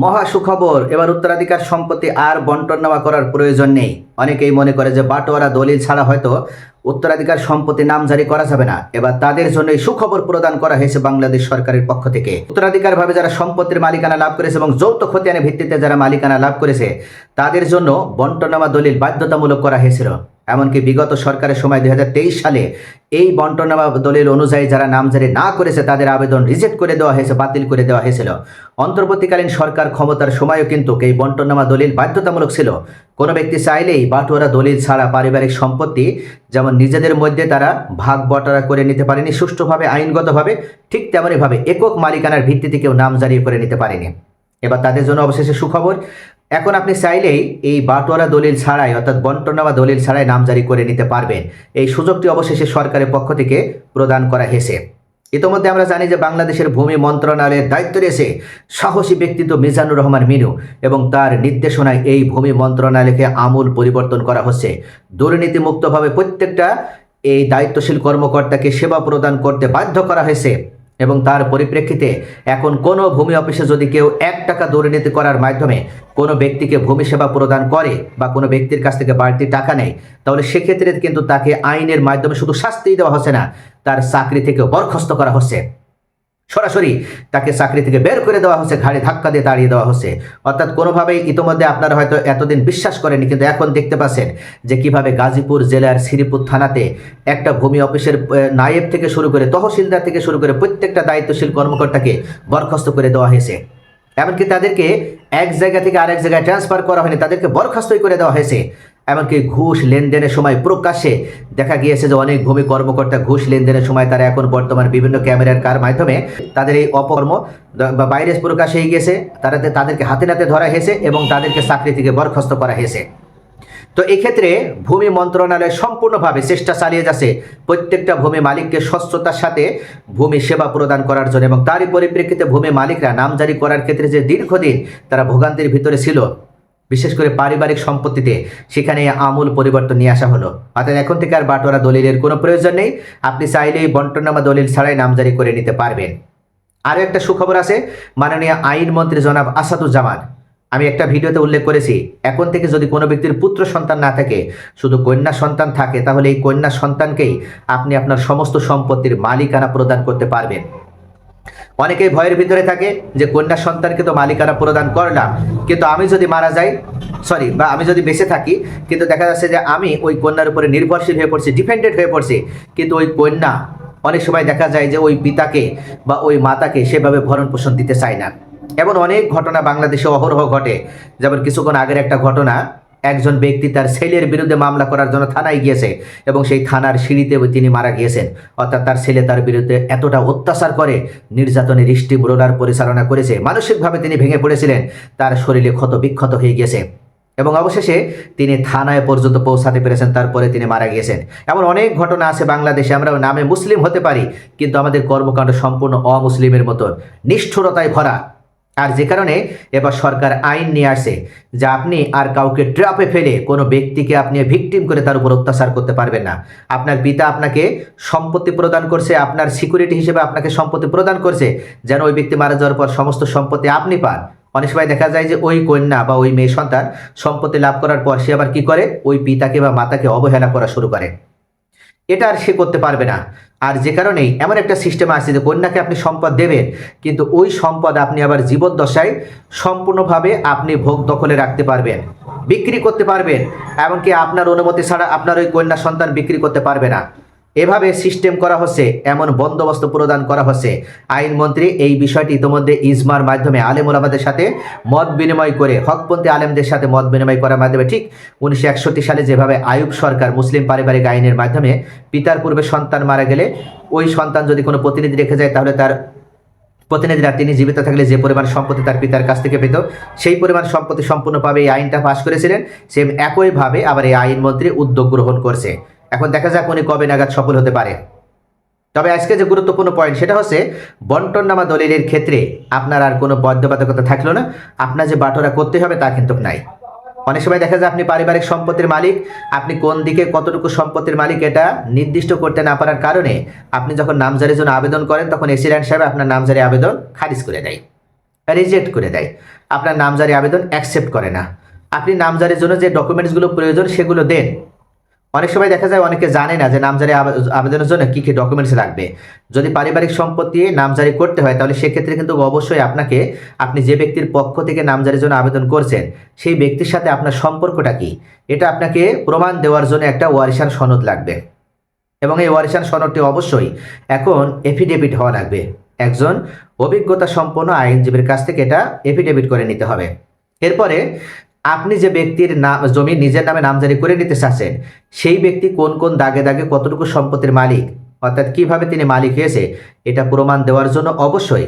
মহা সুখবর, এবার উত্তরাধিকার সম্পত্তি আর বন্টন নেওয়া করার প্রয়োজন নেই। অনেকেই মনে করে যে বাটোয়ারা দলিল ছাড়া হয়তো উত্তরাধিকার সম্পত্তি নামজারি করা যাবে না। এবার তাদের জন্য সুখবর প্রদান করা হয়েছে বাংলাদেশ সরকারের পক্ষ থেকে। উত্তরাধিকার ভাবে যারা সম্পত্তির মালিকানা লাভ করেছে এবং যৌথ খতিয়ানের ভিত্তিতে যারা মালিকানা লাভ করেছে তাদের জন্য বন্টন নেওয়া দলিল বাধ্যতামূলক করা হয়েছিল। এমনকি বিগত সরকারের সময় 2023 সালে এই বন্টন নেওয়া দলিল অনুযায়ী যারা নামজারি না করেছে তাদের আবেদন রিজেক্ট করে দেওয়া হয়েছে, বাতিল করে দেওয়া হয়েছিল। অন্তর্বর্তীকালীন সরকার ক্ষমতার সময়ও কিন্তু এই বন্টন নেওয়া দলিল বাধ্যতামূলক ছিল। কোনো ব্যক্তি চাইলেই বাটোয়ারা দলিল ছাড়া পারিবারিক সম্পত্তি যেমন নিজেদের মধ্যে তারা ভাগ বটারা করে নিতে পারেনি সুষ্ঠুভাবে আইনগতভাবে, ঠিক তেমনইভাবে একক মালিকানার ভিত্তিতে কেউ নামজারি করে নিতে পারেনি। এবার তাদের জন্য অবশেষে সুখবর, এখন আপনি চাইলেই এই বাটোয়ারা দলিল ছাড়াই অর্থাৎ বন্টন নেওয়া দলিল ছাড়াই নামজারি করে নিতে পারবেন। এই সুযোগটি অবশেষে সরকারের পক্ষ থেকে প্রদান করা হয়েছে। ইতিমধ্যে আমরা জানি যে বাংলাদেশের ভূমি মন্ত্রণালয়ের দায়িত্ব রয়েছে সাহসী ব্যক্তিত্ব মিজানুর রহমান মিনু, এবং তার নির্দেশনায় এই ভূমি মন্ত্রণালয়কে আমূল পরিবর্তন করা হচ্ছে। দুর্নীতিমুক্তভাবে প্রত্যেকটা এই দায়িত্বশীল কর্মকর্তাকে সেবা প্রদান করতে বাধ্য করা হয়েছে, এবং তার পরিপ্রেক্ষিতে এখন কোনো ভূমি অফিসে যদি কেউ 1 টাকা দুর্নীতি করার মাধ্যমে কোনো ব্যক্তিকে ভূমি সেবা প্রদান করে বা কোনো ব্যক্তির কাছ থেকে বাড়তি টাকা নেয়, তাহলে সেক্ষেত্রে কিন্তু তাকে আইনের মাধ্যমে শুধু শাস্তি দেওয়া হচ্ছে না, তার চাকরি থেকে বরখাস্ত করা হচ্ছে। সরাসরি তাকে চাকরি থেকে বের করে দেওয়া হচ্ছে, ঘাড়ে ধাক্কা দিয়ে তাড়িয়ে দেওয়া হচ্ছে। অর্থাৎ কোনোভাবেই ইতিমধ্যে আপনারা হয়তো এতদিন বিশ্বাস করেনি, কিন্তু এখন দেখতে পাচ্ছেন যে কিভাবে গাজীপুর জেলার শ্রীপুর থানাতে একটা ভূমি অফিসের নায়েব থেকে শুরু করে তহসিলদার থেকে শুরু করে প্রত্যেকটা দায়িত্বশীল কর্মকর্তাকে বরখাস্ত করে দেওয়া হয়েছে। এমনকি তাদেরকে এক জায়গা থেকে আরেক জায়গায় ট্রান্সফার করা হয়নি, তাদেরকে বরখাস্তই করে দেওয়া হয়েছে। এমনকি ঘুষ লেনদেনের সময় প্রকাশ্যে দেখা গিয়েছে যে অনেক ভূমি কর্মকর্তা ঘুষ লেনদেনের সময় তারা এখন বর্তমান বিভিন্ন ক্যামেরার মাধ্যমে তাদের এই অপকর্ম বাইরে প্রকাশ হয়ে গেছে, তাদেরকে হাতে নাতে ধরা হয়েছে এবং তাদেরকে চাকরি থেকে বরখাস্ত করা হয়েছে। তো এক্ষেত্রে ভূমি মন্ত্রণালয় সম্পূর্ণভাবে চেষ্টা চালিয়ে যাচ্ছে প্রত্যেকটা ভূমি মালিককে স্বচ্ছতার সাথে ভূমি সেবা প্রদান করার জন্য, এবং তারই পরিপ্রেক্ষিতে ভূমি মালিকরা নামজারি করার ক্ষেত্রে যে দীর্ঘদিন তারা ভোগান্তির ভিতরে ছিল, বিশেষ করে পারিবারিক সম্পত্তিতে, সেখানে আমূল পরিবর্তন নিয়ে আসা হলো। অর্থাৎ এখন থেকে আর বাটোয়ারা দলিলের কোনো প্রয়োজন নেই, আপনি চাইলেই বন্টননামা দলিল ছাড়াই নামজারি করে নিতে পারবেন। আরও একটা সুখবর আছে, মাননীয় আইনমন্ত্রী জনাব আসাদুজ্জামান, আমি একটা ভিডিওতে উল্লেখ করেছি, এখন থেকে যদি কোনো ব্যক্তির পুত্র সন্তান না থাকে, শুধু কন্যা সন্তান থাকে, তাহলে এই কন্যা সন্তানকেই আপনি আপনার সমস্ত সম্পত্তির মালিকানা প্রদান করতে পারবেন। অনেকেই ভয়ের ভিতরে থাকে যে কন্যা সন্তানকে তো মালিকানা প্রদান করলাম, কিন্তু আমি যদি মারা যাই, বা আমি যদি বেঁচে থাকি, কিন্তু দেখা যাচ্ছে যে আমি ওই কন্যার উপরে নির্ভরশীল হয়ে পড়ছি, ডিপেন্ডেন্ট হয়ে পড়ছি, কিন্তু ওই কন্যা অনেক সময় দেখা যায় যে ওই পিতাকে বা ওই মাতাকে সেভাবে ভরণ পোষণ দিতে চায় না। এমন অনেক ঘটনা বাংলাদেশে অহরহ ঘটে। যেমন কিছুক্ষণ আগের একটা ঘটনা, একজন ব্যক্তি তার ছেলের বিরুদ্ধে মামলা করার জন্য থানায় গিয়েছে এবং সেই থানার সিঁড়িতে তিনি মারা গিয়েছেন। অর্থাৎ তার ছেলে তার বিরুদ্ধে এতটা অত্যাচার করে, নির্যাতনের স্টিম রোলার পরিচালনা করেছে, মানসিকভাবে তিনি ভেঙে পড়েছিলেন, তার শরীরে ক্ষত বিক্ষত হয়ে গেছে এবং অবশেষে তিনি থানায় পর্যন্ত পৌঁছাতে পেরেছেন, তারপরে তিনি মারা গিয়েছেন। এমন অনেক ঘটনা আছে বাংলাদেশে। আমরা নামে মুসলিম হতে পারি, কিন্তু আমাদের কর্মকাণ্ড সম্পূর্ণ অমুসলিমের মতন নিষ্ঠুরতায় ভরা। আর যে কারণে এবার সরকার আইন নিয়ে আসে যে আপনি আর কাউকে ট্র্যাপে ফেলে কোনো ব্যক্তিকে আপনি ভিকটিম করে তার উপর অত্যাচার করতে পারবেন না। আপনার পিতা আপনাকে সম্পত্তি প্রদান করছে, আপনার সিকিউরিটি হিসেবে আপনাকে সম্পত্তি প্রদান করছে, যেন ওই ব্যক্তি মারা যাওয়ার পর সমস্ত সম্পত্তি আপনি পান। অনেক সময় দেখা যায় যে ওই কন্যা বা ওই মেয়ে সন্তান সম্পত্তি লাভ করার পর সে আবার কি করে, ওই পিতাকে বা মাতাকে অবহেলা করা শুরু করে। এটা আর সে করতে পারবে না। আর যে কারণেই এমন একটা সিস্টেম আছে যে কন্যাকে আপনি সম্পদ দেবেন, কিন্তু ওই সম্পদ আপনি আবার জীবদ্দশায় সম্পূর্ণভাবে আপনি ভোগ দখলে রাখতে পারবেন, বিক্রি করতে পারবেন, এমনকি আপনার অনুমতি ছাড়া আপনার ওই কন্যা সন্তান বিক্রি করতে পারবে না। এভাবে সিস্টেম করা হচ্ছে, এমন বন্দোবস্ত প্রদান করা হচ্ছে। আইনমন্ত্রী এই বিষয়টি ইতিমধ্যে ইজমার মাধ্যমে আলেম ওলামাদের সাথে মত বিনিময় করে, হকপন্থী আলেমদের সাথে মত বিনিময় করার মাধ্যমে, ঠিক 1961 সালে যেভাবে আইয়ুব সরকার মুসলিম পারিবারিক আইনের মাধ্যমে পিতার পূর্বে সন্তান মারা গেলে ওই সন্তান যদি কোনো প্রতিনিধি রেখে যায়, তাহলে তার প্রতিনিধিরা তিনি জীবিত থাকলে যে পরিমাণ সম্পত্তি তার পিতার কাছ থেকে পেত, সেই পরিমাণ সম্পত্তি সম্পূর্ণ পাবে। এই আইনটা পাশ করেছিলেন। সেম একইভাবে আবার এই আইনমন্ত্রী উদ্যোগ গ্রহণ করছে। এখন দেখা যাক উনি কবে নাগাদ সফল হতে পারে। তবে আজকে যে গুরুত্বপূর্ণ পয়েন্ট সেটা হচ্ছে, বন্টননামা দলিলের ক্ষেত্রে আপনার আর কোনো বাধ্যবাধকতা থাকলো না, আপনার যে বাটোয়ারা করতে হবে তা কিন্তু নাই। অনেক সময় দেখা যায় আপনি পারিবারিক সম্পত্তির মালিক, আপনি কোন দিকে কতটুকু সম্পত্তির মালিক এটা নির্দিষ্ট করতে না পারার কারণে আপনি যখন নামজারির জন্য আবেদন করেন, তখন এসিল্যান্ড সাহেব আপনার নামজারি আবেদন খারিজ করে দেয়, রিজেক্ট করে দেয়। আপনার নামজারি আবেদন অ্যাকসেপ্ট করে না। আপনি নামজারির জন্য যে ডকুমেন্টসগুলো প্রয়োজন সেগুলো দেন। অনেক সময় দেখা যায় অনেকে জানে না যে নামজারি আবেদনের জন্য কী কী ডকুমেন্টস লাগবে। যদি পারিবারিক সম্পত্তি নামজারি করতে হয় তাহলে সেক্ষেত্রে কিন্তু অবশ্যই আপনি যে ব্যক্তির পক্ষ থেকে নামজারির জন্য আবেদন করছেন সেই ব্যক্তির সাথে আপনার সম্পর্কটা কী এটা আপনাকে প্রমাণ দেওয়ার জন্য একটা ওয়ারিশান সনদ লাগবে। এবং এই ওয়ারিশান সনদটি অবশ্যই এখন এফিডেভিট হওয়া লাগবে। একজন অভিজ্ঞতা সম্পন্ন আইনজীবীর কাছ থেকে এটা এফিডেভিট করে নিতে হবে। এরপরে আপনি যে ব্যক্তির জমি নিজের নামে নামজারি করে নিতে চাচ্ছেন সেই ব্যক্তি কোন কোন দাগে দাগে কতটুকু সম্পত্তির মালিক, অর্থাৎ কিভাবে তিনি মালিক হয়েছে এটা প্রমাণ দেওয়ার জন্য অবশ্যই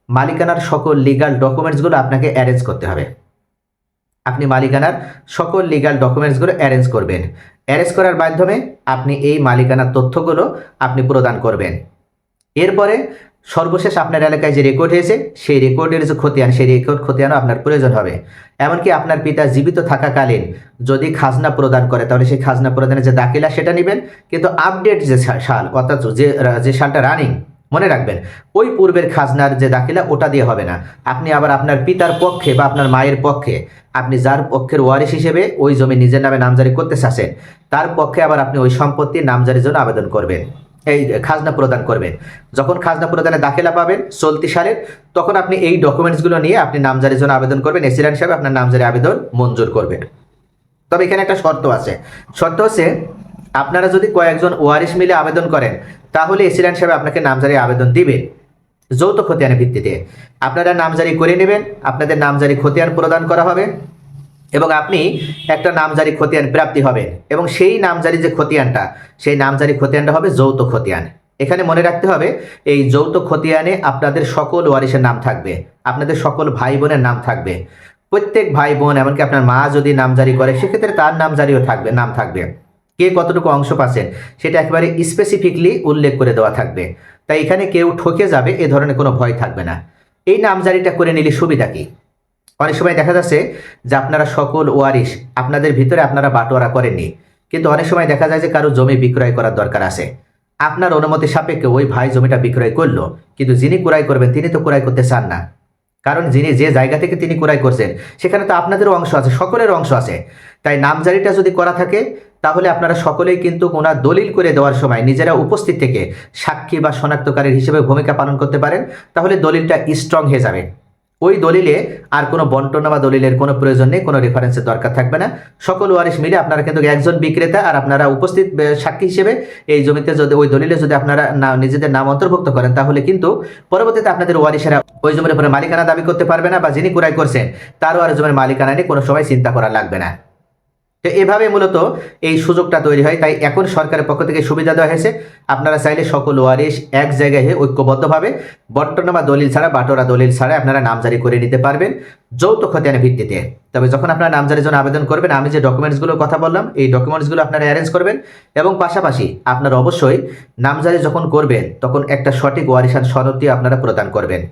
মালিকানার সকল লিগাল ডকুমেন্টসগুলো আপনাকে অ্যারেঞ্জ করতে হবে। আপনি মালিকানার সকল লিগাল ডকুমেন্টসগুলো অ্যারেঞ্জ করবেন। অ্যারেঞ্জ করার মাধ্যমে আপনি এই মালিকানার তথ্যগুলো আপনি প্রদান করবেন। এরপরে সর্বশেষ আপনার এলাকায় যে রেকর্ড হয়েছে সেই রেকর্ডের যে খতিয়ান সেই রেকর্ড খতিয়ানও আপনার প্রয়োজন হবে। এমনকি আপনার পিতা জীবিত থাকাকালীন যদি খাজনা প্রদান করে তাহলে সেই খাজনা প্রদানের যে দাখিলা সেটা নেবেন, কিন্তু আপডেট যে সাল অর্থাৎ যে সালটা রানিং মনে রাখবেন ওই পূর্বের খাজনার যে দাখিলা ওটা দিয়ে হবে না। আপনি আবার আপনার পিতার পক্ষে বা আপনার মায়ের পক্ষে আপনি যার পক্ষের ওয়ারিশ হিসেবে ওই জমি নিজের নামে নামজারি করতে চাচ্ছেন তার পক্ষে আবার আপনি ওই সম্পত্তির নামজারির জন্য আবেদন করবেন, এই খাজনা প্রদান করবেন। যখন খাজনা প্রদানের দাখিলা পাবেন চলতি সালের তখন আপনি এই ডকুমেন্টসগুলো নিয়ে আপনি নামজারির জন্য আবেদন করবেন। এসিল্যান্ড সাহেব আপনার নামজারি আবেদন মঞ্জুর করবেন। তবে এখানে একটা শর্ত আছে। শর্ত হচ্ছে আপনারা যদি কয়েকজন ওয়ারিশ মিলে আবেদন করেন তাহলে এসিল্যান্ড সাহেব আপনাকে নামজারি আবেদন দিবেন যৌথ খতিয়ানের ভিত্তিতে। আপনারা নামজারি করে নেবেন, আপনাদের নামজারি খতিয়ান প্রদান করা হবে এবং আপনি একটা নামজারি খতিয়ান প্রাপ্তি হবেন এবং সেই নামজারি যে খতিয়ানটা সেই নামজারি খতিয়ানটা হবে যৌথ খতিয়ান। এখানে মনে রাখতে হবে এই যৌথ খতিয়ানে আপনাদের সকল ওয়ারিশের নাম থাকবে, আপনাদের সকল ভাই বোনের নাম থাকবে। প্রত্যেক ভাই বোন এমনকি আপনার মা যদি নামজারি করে সেক্ষেত্রে তার নামজারিও থাকবে, নাম থাকবে। কে কতটুকু অংশ পাচ্ছেন সেটা একেবারে স্পেসিফিকলি উল্লেখ করে দেওয়া থাকবে। তাই এখানে কেউ ঠকে যাবে এ ধরনের কোনো ভয় থাকবে না। এই নামজারিটা করে নিলে সুবিধা কি? অনেক সময় দেখা যাচ্ছে যে আপনারা সকল ওয়ারিশ আপনাদের ভিতরে আপনারা বাটোয়ারা করেননি, কিন্তু অনেক সময় দেখা যায় যে কারো জমি বিক্রয় করার দরকার আছে। আপনার অনুমতি সাপেক্ষে ওই ভাই জমিটা বিক্রয় করলো, কিন্তু যিনি ক্রয় করবেন তিনি তো ক্রয় করতে চান না, কারণ যিনি যে জায়গা থেকে তিনি ক্রয় করছেন সেখানে তো আপনাদেরও অংশ আছে, সকলের অংশ আছে। তাই নামজারিটা যদি করা থাকে তাহলে আপনারা সকলেই কিন্তু ওনার দলিল করে দেওয়ার সময় নিজেরা উপস্থিত থেকে সাক্ষী বা শনাক্তকারীর হিসেবে ভূমিকা পালন করতে পারেন, তাহলে দলিলটা স্ট্রং হয়ে যাবে। ওই দলিলে আর কোনো বন্টনা বা দলিলের কোনো প্রয়োজন নেই, কোনো রেফারেন্সের দরকার থাকবে না। সকল ওয়ারিশ মিলে আপনারা কিন্তু একজন বিক্রেতা আর আপনারা উপস্থিত সাক্ষী হিসেবে এই জমিতে যদি ওই দলিলে যদি আপনারা নিজেদের নাম অন্তর্ভুক্ত করেন তাহলে কিন্তু পরবর্তীতে আপনাদের ওয়ারিশেরা ওই জমির উপরে মালিকানা দাবি করতে পারবে না বা যিনি ক্রয় করছেন তারও আর জমির মালিকানা নিয়ে কোনো সময় চিন্তা করা লাগবে না। তো এভাবে মূলত এই সুযোগটা তৈরি হয়। তাই এখন সরকারের পক্ষ থেকে সুবিধা দেওয়া হয়েছে, আপনারা চাইলে সকল ওয়ারিশ এক জায়গায় ঐক্যবদ্ধভাবে বন্টনা বা দলিল ছাড়া বাটোয়ারা দলিল ছাড়া আপনারা নামজারি করে নিতে পারবেন যৌথ খতিয়ানের ভিত্তিতে। তবে যখন আপনারা নামজারির জন্য আবেদন করবেন আমি যে ডকুমেন্টসগুলোর কথা বললাম এই ডকুমেন্টসগুলো আপনারা অ্যারেঞ্জ করবেন এবং পাশাপাশি আপনারা অবশ্যই নামজারি যখন করবেন তখন একটা সঠিক ওয়ারিশান সনদটি আপনারা প্রদান করবেন।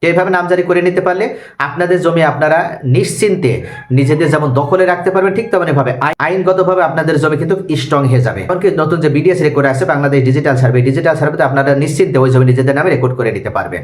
এইভাবে নামজারি করে নিতে পারলে আপনাদের জমি আপনারা নিশ্চিন্তে নিজেদের যেমন দখলে রাখতে পারবেন, ঠিক তেমনইভাবে আইনগতভাবে আপনাদের জমি কিন্তু স্ট্রং হয়ে যাবে। এমনকি নতুন যে বিডিএস রেকর্ড আছে বাংলাদেশ ডিজিটাল সার্ভে, ডিজিটাল সার্ভেতে আপনারা নিশ্চিন্তে ওই জমি নিজেদের নামে রেকর্ড করে নিতে পারবেন।